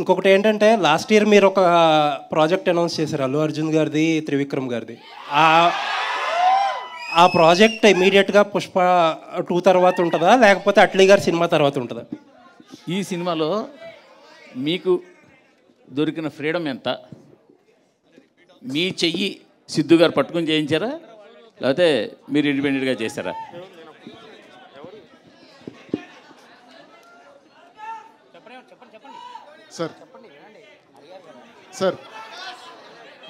ఇంకొకటి ఏంటంటే last year మీరు ఒక ప్రాజెక్ట్ అనౌన్స్ చేశారు అల్లు అర్జున్ గారిది, త్రివిక్రమ్ గారిది. ఆ ప్రాజెక్ట్ ఇమీడియట్గా పుష్ప 2 తర్వాత ఉంటుందా, లేకపోతే అట్లీ గారి సినిమా తర్వాత ఉంటుందా? ఈ సినిమాలో మీకు దొరికిన ఫ్రీడమ్ ఎంత? మీ చెయ్యి సిద్ధు గారు పట్టుకొని చేయించారా, లేకపోతే మీరు ఇండిపెండెంట్గా చేశారా? సార్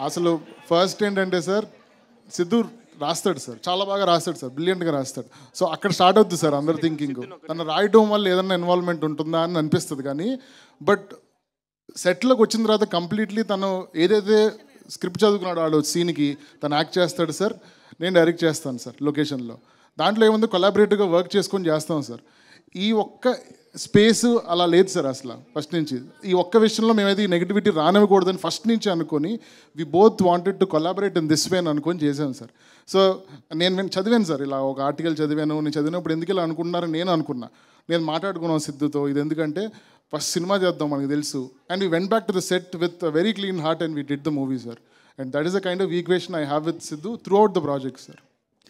అసలు ఫస్ట్ ఏంటంటే సార్, సిద్ధు రాస్తాడు సార్, చాలా బాగా రాస్తాడు సార్, బ్రిలియంట్గా రాస్తాడు. సో అక్కడ స్టార్ట్ అవుతుంది సార్ అందరు థింకింగ్. తను రాయడం వల్ల ఏదన్నా ఇన్వాల్వ్మెంట్ ఉంటుందా అని అనిపిస్తుంది. కానీ బట్ సెట్లోకి వచ్చిన తర్వాత కంప్లీట్లీ తను ఏదైతే స్క్రిప్ట్ చదువుకున్నాడు ఆడు సీన్కి తను యాక్ట్ చేస్తాడు సార్. నేను డైరెక్ట్ చేస్తాను సార్ లొకేషన్లో. దాంట్లో ఏముంది, కొలాబరేటివ్గా వర్క్ చేసుకొని చేస్తాం సార్. ఈ ఒక్క స్పేస్ అలా లేదు సార్ అసలు ఫస్ట్ నుంచి. ఈ ఒక్క విషయంలో మేమైతే ఈ నెగిటివిటీ రానివ్వకూడదని ఫస్ట్ నుంచి అనుకొని we both wanted to collaborate in this way అని అనుకొని చేశాను సార్. సో నేను చదివాను సార్, ఇలా ఒక ఆర్టికల్ చదివాను. నేను చదివినప్పుడు ఎందుకు ఇలా అనుకుంటున్నారని నేను అనుకున్నా. నేను మాట్లాడుకున్నాను సిద్ధుతో, ఇది ఎందుకంటే ఫస్ట్ సినిమా చేద్దాం మనకు తెలుసు. And we went back to the set with a very clean heart and we did the movie sir. And that is the kind of equation I have with Siddhu through out the project sir.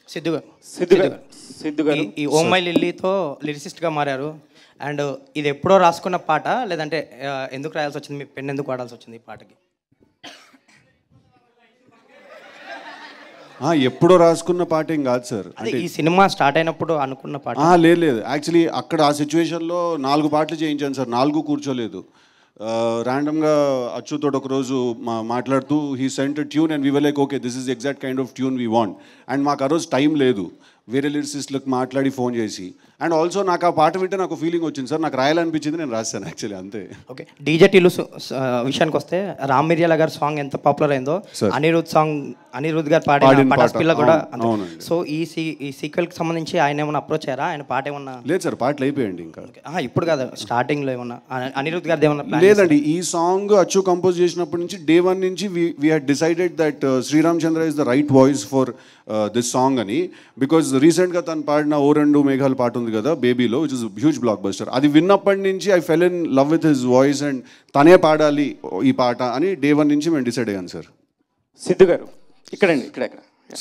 Siddhu గారు ఈ oh my లిల్లీతో లిరిసిస్ట్గా మారారు. And ఇది ఎప్పుడో రాసుకున్న పాట, లేదంటే ఎందుకు రాయాల్సి వచ్చింది, మీ పెన్ ఎందుకు వాడాల్సి వచ్చింది ఈ పాటకి? ఎప్పుడో రాసుకున్న పాట ఏం కాదు సార్. అంటే ఈ సినిమా స్టార్ట్ అయినప్పుడు అనుకున్న పాట? లేదు యాక్చువల్లీ అక్కడ ఆ సిచ్యువేషన్లో 4 పాటలు చేయించాను సార్. 4 కూర్చోలేదు. ర్యాండమ్గా అచ్చుతో ఒకరోజు మాట్లాడుతూ he sent tune and we were like okay this is exact kind of tune we want. And మాకు ఆ రోజు టైం లేదు, వేరే లిరిసిస్ట్లకు మాట్లాడి ఫోన్ చేసి. అండ్ ఆల్సో నాకు ఆ పాట వింటే నాకు ఫీలింగ్ వచ్చింది సార్, నాకు రాయాలనిపించింది, నేను రాశాను యాక్చువల్లీ అంతే. ఓకే, డీజే టిల్లు విషయానికి వస్తే రామ్ మిర్యాల గారి సాంగ్ ఎంత పాపులర్ అయిందో, అనిరుద్ గారు పాడిన పటాస్ పిల్ల కూడా. సో ఈ సీక్వెల్కి సంబంధించి ఆయన ఏమన్నా అప్రోచ్ అయ్యారా? ఆయన పాట ఏమన్నా? లేదు సార్, పాటలు అయిపోయాయండి ఇంకా. ఇప్పుడు కాదు, స్టార్టింగ్లో ఏమన్నా అనిరుద్ గారిది ఏమన్నా? లేదండి, ఈ సాంగ్ అచ్చు కంపోజ్ చేసినప్పటి నుంచి డే 1 నుంచి we had decided that Sriram Chandra is the right voice for this song అని. బికాజ్ రీసెంట్గా తను పాడిన ఓ రెండు మేఘాలు పాట ఉంది కదా బేబీలో, which is huge blockbuster. అది విన్నప్పటి నుంచి I fell in love with his voice and తనే పాడాలి ఈ పాట అని డే 1 నుంచి మేము డిసైడ్ అయ్యాను సార్. సిద్ధు గారు ఇక్కడండి, ఇక్కడ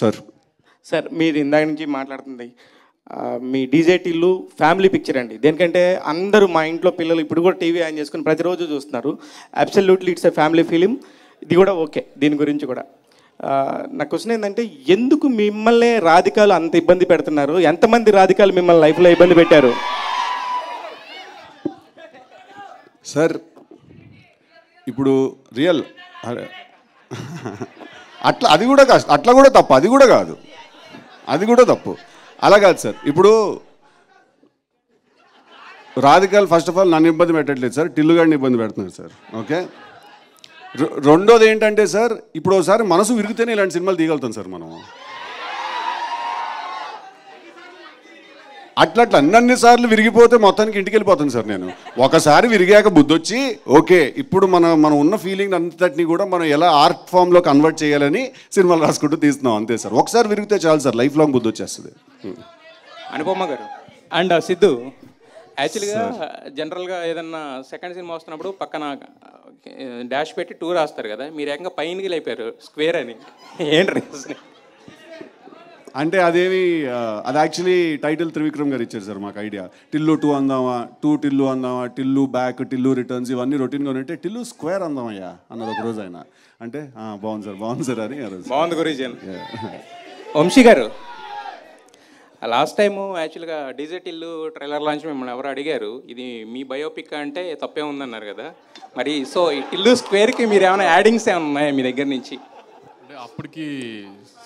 సార్. సార్ మీరు ఇందాక నుంచి మాట్లాడుతుంది మీ డీజే టిల్లు ఫ్యామిలీ పిక్చర్ అండి. దేనికంటే అందరూ మా ఇంట్లో పిల్లలు ఇప్పుడు కూడా టీవీ ఆన్ చేసుకుని ప్రతిరోజు చూస్తున్నారు. Absolutely it's a family film. ఇది కూడా ఓకే, దీని గురించి కూడా నా క్వశ్చన్ ఏంటంటే, ఎందుకు మిమ్మల్ని రాధికాలు అంత ఇబ్బంది పెడుతున్నారు? ఎంతమంది రాధికాలు మిమ్మల్ని లైఫ్లో ఇబ్బంది పెట్టారు? సార్ ఇప్పుడు రియల్ అది కూడా కాదు, అట్లా కూడా తప్పు, అది కూడా కాదు, అది కూడా తప్పు, అలా కాదు సార్. ఇప్పుడు రాధికాలు ఫస్ట్ ఆఫ్ ఆల్ నన్ను ఇబ్బంది పెట్టట్లేదు సార్, టిల్లు గారిని ఇబ్బంది పెడుతున్నారు సార్. ఓకే, రెండోది ఏంటంటే సార్, ఇప్పుడు ఒకసారి మనసు విరిగితేనే ఇలాంటి సినిమాలు తీయగలుగుతాం సార్ మనం. అట్లా అన్నన్నిసార్లు విరిగిపోతే మొత్తానికి ఇంటికి వెళ్ళిపోతాను సార్ నేను. ఒకసారి విరిగాక బుద్ధొచ్చి ఓకే ఇప్పుడు మనం ఉన్న ఫీలింగ్ అంతటిని కూడా మనం ఎలా ఆర్ట్ ఫామ్లో కన్వర్ట్ చేయాలని సినిమాలు రాసుకుంటూ తీస్తున్నాం అంతే సార్. ఒకసారి విరిగితే చాలు సార్, లైఫ్ లాంగ్ బుద్ధి వచ్చేస్తుంది. అనుపమ గారు అండ్ సిద్ధు, యాక్చువల్గా జనరల్గా ఏదన్నా సెకండ్ సినిమా వస్తున్నప్పుడు పక్కన డాష్ పెట్టి 2 రాస్తారు కదా, మీరు ఏకంగా పైనకి లేపారు స్క్వేర్ అని, ఏంటి? అంటే అదేమి అది యాక్చువల్లీ టైటిల్ త్రివిక్రమ్ గారు ఇచ్చారు సార్ మాకు ఐడియా. టిల్లు 2 అందామా, 2 టిల్లు అందామా, టిల్లు బ్యాక్, టిల్లు రిటర్న్స్, ఇవన్నీ రొటీన్గా ఉంటే టిల్లు స్క్వేర్ అందామయ్యా అన్నది ఒక రోజు ఆయన. అంటే బాగుంది సార్ అని. బాగుంది గురించి. వంశీ గారు, లాస్ట్ టైము యాక్చువల్గా డీజే టిల్లు ట్రైలర్ లాంచ్ మిమ్మల్ని ఎవరు అడిగారు, ఇది మీ బయోపిక్ అంటే తప్పే ఉందన్నారు కదా, మరి సో ఈ టిల్లు స్క్వేర్కి మీరు ఏమైనా యాడింగ్స్ ఏమైనా ఉన్నాయా మీ దగ్గర నుంచి? అంటే అప్పటికి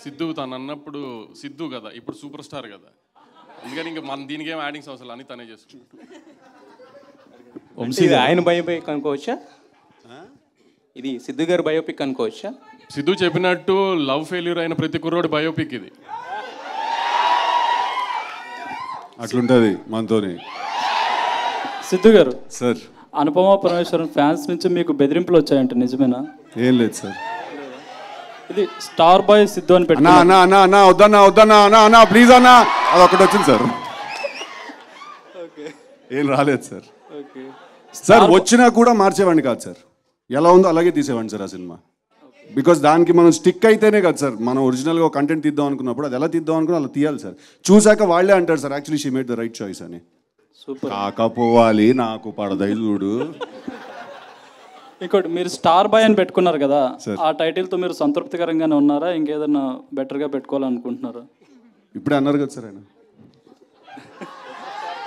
సిద్ధు తను అన్నప్పుడు సిద్ధు కదా, ఇప్పుడు సూపర్ స్టార్ కదా, అందుకని ఇంకా మన దీనికి ఏం యాడింగ్స్ అవసరం అని తనే చేసుకుంటాం. ఆయన బయోపిక్ అనుకోవచ్చా? ఇది సిద్ధు గారు బయోపిక్ అనుకోవచ్చా? సిద్ధు చెప్పినట్టు లవ్ ఫెయిల్యూర్ అయిన ప్రతి కుర్రోడి బయోపిక్ ఇది. అట్లుంటుంది మనతోని. సిద్ధు గారు సార్, అనుపమ పరమేశ్వరన్ ఫ్యాన్స్ నుంచి మీకు బెదిరింపులు వచ్చాయంట, నిజమేనా? ఏం లేదు సార్, ఇది స్టార్ బాయ్ సిద్ధు అని పెట్టి వద్దన్నా ప్లీజ్ అన్నా, అది ఒకటి వచ్చింది సార్, ఏం రాలేదు సార్. ఓకే, సార్ వచ్చినా కూడా మార్చేవాడిని కాదు సార్, ఎలా ఉందో అలాగే తీసేవాడిని సార్ ఆ సినిమా. బికాస్ దానికి మనం స్టిక్ అయితేనే కదా సార్ మనం ఒరిజినల్గా కంటెంట్ తీద్దాం అనుకున్నప్పుడు అది ఎలా తీద్దాం అనుకున్నా అలా తీయాలి సార్. చూసాక వాళ్ళే అంటారు sir actually she made the right choice అని. కాకపోవాలి నాకు పడదైదుడు. ఇంకోటి మీరు స్టార్ బాయ్ అని పెట్టుకున్నారు కదా, ఆ టైటిల్తో మీరు సంతృప్తికరంగానే ఉన్నారా, ఇంకేదన్నా బెటర్గా పెట్టుకోవాలనుకుంటున్నారా? ఇప్పుడే అన్నారు కదా సార్ ఆయన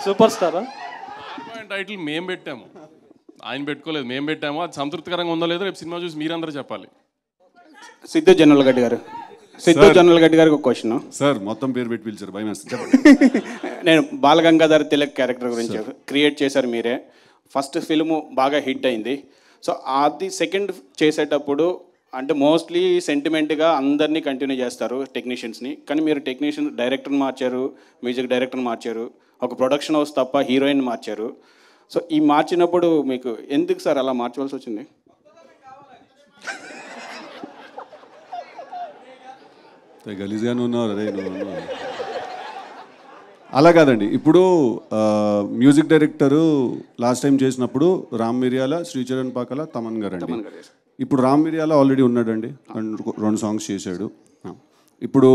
సూపర్ స్టారా. టైటిల్ మేము పెట్టాము, ఆయన పెట్టుకోలేదు, మేము పెట్టాము. అది సంతృప్తికరంగా ఉందో లేదో రేపు సినిమా చూసి మీరందరూ చెప్పాలి. సిద్ధు జనరల్ గడ్డి గారు, సిద్ధు జనరల్ గడ్డి గారికి ఒక క్వశ్చన్ సార్. మొత్తం పేరు పెట్టి పిలిచారు, భయం వేస్తుంది. నేను బాలగంగాధర్ తిలక్ క్యారెక్టర్ గురించి క్రియేట్ చేశారు మీరే. ఫస్ట్ ఫిల్ము బాగా హిట్ అయింది. సో అది సెకండ్ చేసేటప్పుడు అంటే మోస్ట్లీ సెంటిమెంట్గా అందరినీ కంటిన్యూ చేస్తారు టెక్నీషియన్స్ని, కానీ మీరు డైరెక్టర్ని మార్చారు, మ్యూజిక్ డైరెక్టర్ని మార్చారు, ఒక ప్రొడక్షన్ హౌస్ తప్ప హీరోయిన్ మార్చారు. సో ఈ మార్చినప్పుడు మీకు ఎందుకు సార్ అలా మార్చవలసి వచ్చింది? గలీజ్గానే ఉన్నారు అరే నువ్వు. అలా కాదండి, ఇప్పుడు మ్యూజిక్ డైరెక్టరు లాస్ట్ టైం చేసినప్పుడు రామ్ మిరియాల, శ్రీచరణ్ పాకాల, తమన్ గారు అండి. ఇప్పుడు రామ్ మిరియాల ఆల్రెడీ ఉన్నాడండి, 2 సాంగ్స్ చేశాడు. ఇప్పుడు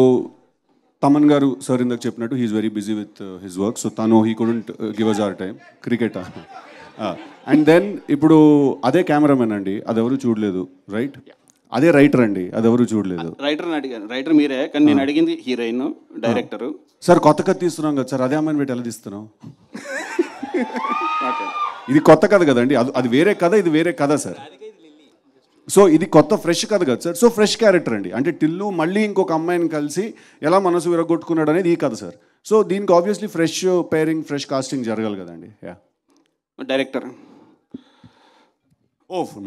తమన్ గారు సార్ ఇందాక చెప్పినట్టు he's very busy with his work, so తను he couldn't give us our time cricket. And then ఇప్పుడు అదే కెమెరామెన్ అండి, అదెవరు చూడలేదు, రైట్? అదే రైటర్ అండి, అదెవరు చూడలేదు. రైటర్ని అడిగాను, రైటర్ మీరే, కానీ నేను అడిగింది హీరోయిన్ డైరెక్టరు. సార్ కొత్త కథ తీస్తున్నాం కదా సార్, అదే అమ్మాయిని పెట్టి ఎలా తీస్తున్నాం? ఇది కొత్త కథ కదండి, అది వేరే కథ, ఇది వేరే కథ సార్. సో ఇది కొత్త ఫ్రెష్ కథ కదా సార్. సో ఫ్రెష్ క్యారెక్టర్ అండి, అంటే టిల్లు మళ్ళీ ఇంకొక అమ్మాయిని కలిసి ఎలా మనసు విరగొట్టుకున్నాడు అనేది ఈ కథ సార్. సో దీనికి obviously fresh pairing, fresh casting జరగాలి కదండి. డైరెక్టర్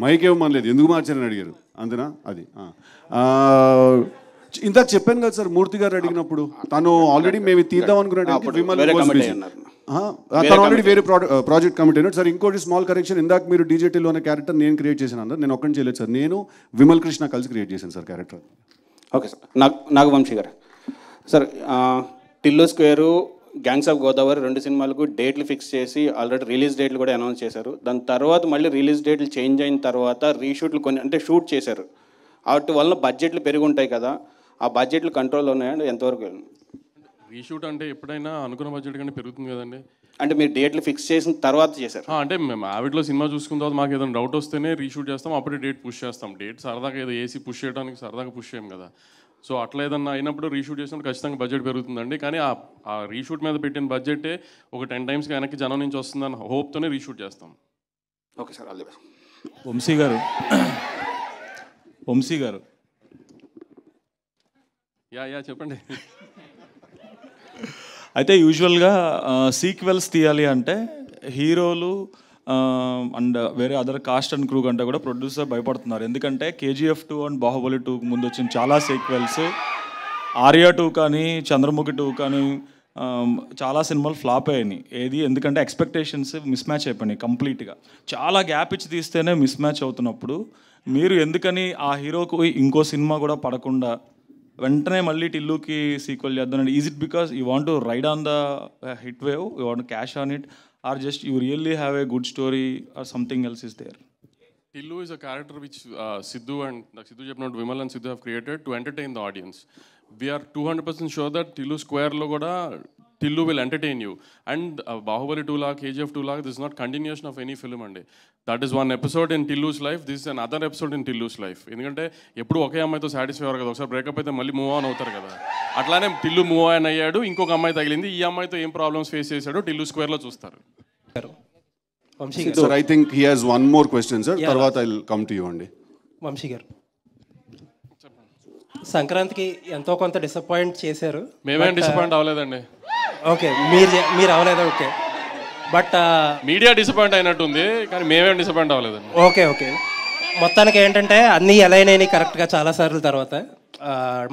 మైక్ ఇవ్వమనలేదు, ఎందుకు మార్చారని అడిగారు అంతేనా? అది ఇందాక చెప్పాను కదా సార్, మూర్తి గారు అడిగినప్పుడు తను ఆల్రెడీ మేము తీద్దాం అనుకున్నాడు, తను ఆల్రెడీ వేరే ప్రాజెక్ట్ కమిటీ అయినాడు సార్. ఇంకోటి స్మాల్ కరెక్షన్, ఇందాక మీరు డీజేటీలో అనే క్యారెక్టర్ నేను క్రియేట్ చేశాను అన్నారు, నేను ఒక్కడిని చేయలేదు సార్, నేను విమల్ కృష్ణ కలిసి క్రియేట్ చేశాను sir character. Okay sir. Nagavamsi garu sir, Tillu square, gangs of Godavari 2 సినిమాలకు డేట్లు ఫిక్స్ చేసి ఆల్రెడీ రిలీజ్ డేట్లు కూడా అనౌన్స్ చేశారు. దాని తర్వాత మళ్ళీ రిలీజ్ డేట్లు చేంజ్ అయిన తర్వాత రీషూట్లు కొన్ని అంటే షూట్ చేశారు, వాటి వలన బడ్జెట్లు పెరిగి ఉంటాయి కదా, ఆ బడ్జెట్లు కంట్రోల్లో ఉన్నాయండి ఎంతవరకు? రీషూట్ అంటే ఎప్పుడైనా అనుకున్న బడ్జెట్ కంటే పెరుగుతుంది కదండి. అంటే మీరు డేట్లు ఫిక్స్ చేసిన తర్వాత చేశారు? అంటే మేము ఆవిడలో సినిమా చూసుకున్న తర్వాత మాకు ఏదైనా డౌట్ వస్తేనే రీషూట్ చేస్తాం, అప్పుడే డేట్ పుష్ చేస్తాం. డేట్ సరదాగా ఏదో ఏసీ పుష్ చేయడానికి సరదాగా పుష్ చేయం కదా. సో అట్లా ఏదన్నా అయినప్పుడు రీషూట్ చేసినప్పుడు ఖచ్చితంగా బడ్జెట్ పెరుగుతుందండి. కానీ ఆ రీషూట్ మీద పెట్టిన బడ్జెటే ఒక 10 times వెనక్కి జనం నుంచి వస్తుందని హోప్తోనే రీషూట్ చేస్తాం. Okay sir, all the best. Vamshi గారు యా చెప్పండి. అయితే యూజువల్గా సీక్వెల్స్ తీయాలి అంటే హీరోలు అండ్ వేరే అదర్ కాస్ట్ అండ్ క్రూ కంటే కూడా ప్రొడ్యూసర్ భయపడుతున్నారు. ఎందుకంటే KGF 2 అండ్ బాహుబలి 2 ముందు వచ్చిన చాలా సీక్వెల్స్, ఆర్యా 2 కానీ చంద్రముఖి 2 కానీ చాలా సినిమాలు ఫ్లాప్ అయ్యాయి. ఎందుకంటే ఎక్స్పెక్టేషన్స్ మిస్ మ్యాచ్ అయిపోయినాయి కంప్లీట్గా. చాలా గ్యాప్ ఇచ్చి తీస్తేనే మిస్ మ్యాచ్ అవుతున్నప్పుడు మీరు ఎందుకని ఆ హీరోకు ఇంకో సినిమా కూడా పడకుండా వెంటనే మళ్ళీ టిల్లుకి సీక్వెల్ చేద్దాం? Is it because you want to ride on the hit wave, you want cash on it, or just you really have a good story or something else is there? Tillu is a character which Sidhu చెప్పినట్టు Vimal and Sidhu have created to entertain the audience. We are 200% sure that Tillu Square lo kuda Tillu will entertain you. And Bahubali 2 la, KGF 2 la, this is not continuation of any film andi. That is one episode in Tillu's life, this is another episode in Tillu's life. ఎందుకంటే ఎప్పుడు ఒకే అమ్మాయితో satisfy అవ్వరు కదా, ఒకసారి breakup అయితే మళ్ళీ move on అవుతారు కదా. అట్లానే టిల్లు మూవ్ ఆన్ అయ్యాడు, ఇంకొక అమ్మాయి తగిలింది, ఈ అమ్మాయితో ఏం ప్రాబ్లమ్స్ ఫేస్ చేశాడో టిల్లు స్క్వేర్లో చూస్తారు. Sir, I think he has one more question, sir. తర్వాత I'll come to you అండి. వంశీ గారు, సంక్రాంతికి ఎంతో కొంత డిసప్పాయింట్ చేశారు. మేమేం డిసప్పాయింట్ అవ్వలేదండి. ఓకే, మీరు అవ్వలేదు. ఓకే, బట్ మీడియా డిసప్పాయింట్ అయినట్టుంది, కానీ మేమేం డిసప్పాయింట్ అవ్వలేదండి. ఓకే మొత్తానికి ఏంటంటే అన్నీ అలైన్ అయినాయి కరెక్ట్గా చాలాసార్లు. తర్వాత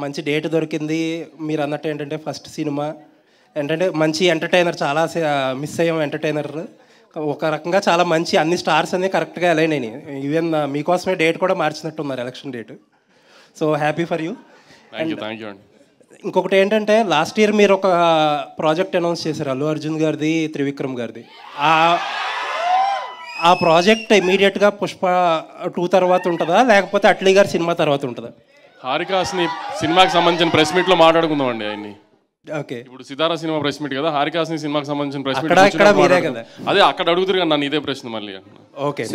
మంచి డేట్ దొరికింది. మీరు అన్నట్టు ఏంటంటే ఫస్ట్ సినిమా ఏంటంటే మంచి ఎంటర్టైనర్, చాలా మిస్ అయ్యాం ఎంటర్టైనర్. ఒక రకంగా చాలా మంచి అన్ని స్టార్స్ అన్నీ కరెక్ట్గా అలైన్ అయినాయి. ఈవెన్ మీకోసమే డేట్ కూడా మార్చినట్టున్నారు, election date. So happy for you. Thank you అండి. ఇంకొకటి ఏంటంటే లాస్ట్ ఇయర్ మీరు ఒక ప్రాజెక్ట్ అనౌన్స్ చేశారు, అల్లు అర్జున్ గారిది, త్రివిక్రమ్ గారిది. ఆ ప్రాజెక్ట్ ఇమీడియట్గా పుష్ప 2 తర్వాత ఉంటుందా, లేకపోతే అట్లీ గారి సినిమా తర్వాత ఉంటుందా? హారికాస్ని సినిమాకి సంబంధించిన ప్రెస్ మీట్లో మాట్లాడుకుందామండి ఆయన్ని. ఓకే, ఇప్పుడు సితారా సినిమా ప్రెస్ మీట్ కదా, హారికాస్ని సినిమాకి సంబంధించిన ప్రెస్ మీరే మీట్ కదా. అదే అక్కడ అడుగుతారు కదా నన్ను ఇదే ప్రశ్న మళ్ళీ. ఓకే.